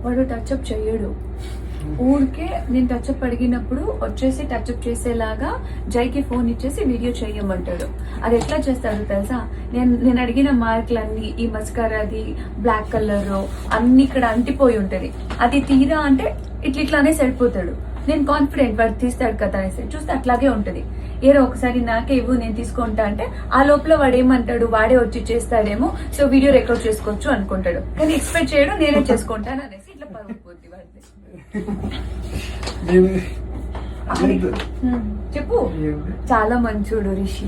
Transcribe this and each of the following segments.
వాడు టచ్అప్ చెయ్యడు. ఊరికే నేను టచ్అప్ అడిగినప్పుడు వచ్చేసి టచ్అప్ చేసేలాగా జైకి ఫోన్ ఇచ్చేసి వీడియో చేయమంటాడు. అది ఎట్లా చేస్తాడు తెలుసా? నేను అడిగిన మార్కులన్నీ ఈ మస్కారాది బ్లాక్ కలర్ అన్ని ఇక్కడ అంటిపోయి ఉంటది. అది తీరా అంటే ఇట్లానే సరిపోతాడు. నేను కాన్ఫిడెంట్ వాడు తీస్తాడు కదా అనేసి చూస్తే అట్లాగే ఉంటది. ఏదో ఒకసారి నాకే ఇవ్వు నేను తీసుకుంటా అంటే ఆ లోపల వాడు ఏమంటాడు, వాడే వచ్చి చేస్తాడేమో, సో వీడియో రికార్డ్ చేసుకోవచ్చు అనుకుంటాడు. కానీ ఎక్స్పెక్ట్ చేయడం నేనే చేసుకుంటాను అనేసి ఇట్లా పరుగుపోద్ది వాడిది. చెప్పు. చాలా మంచోడు రిషి,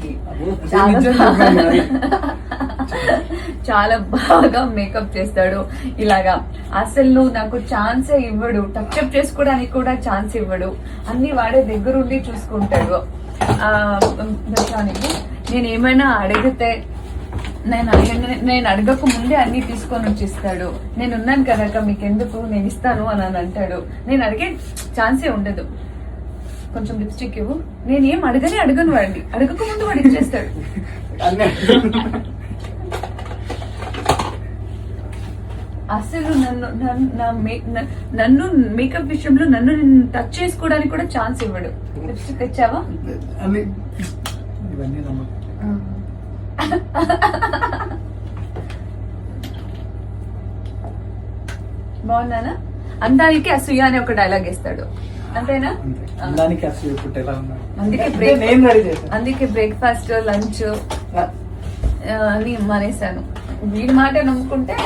చాలా బాగా మేకప్ చేస్తాడు. ఇలాగా అసలు నువ్వు నాకు ఛాన్సే ఇవ్వడు, టచ్అప్ చేసుకోవడానికి కూడా ఛాన్స్ ఇవ్వడు. అన్ని వాడే దగ్గరుండి చూసుకుంటాడు. నేను ఏమైనా అడిగితే నేను అడగక ముందే అన్ని తీసుకొని వచ్చి ఇస్తాడు. నేను ఉన్నాను కదా మీకు ఎందుకు, నేను ఇస్తాను అని అంటాడు. నేను అడిగే ఛాన్సే ఉండదు. కొంచెం లిప్స్టిక్ ఇవ్వు, నేనేం అడగను వాడిని, అడగక ముందు వాడు ఇచ్చేస్తాడు. అసలు నన్ను మేకప్ విషయంలో నన్ను టచ్ చేసుకోవడానికి కూడా ఛాన్స్ ఇవ్వడు. లిప్స్టిక్ తెచ్చావా? బాగున్నానా? అందానికి అసూయ అని ఒక డైలాగ్ వేస్తాడు, అంతేనా? అందుకే బ్రేక్ఫాస్ట్ లంచ్ అని మానేశాను. వీడి మాట నమ్ముకుంటే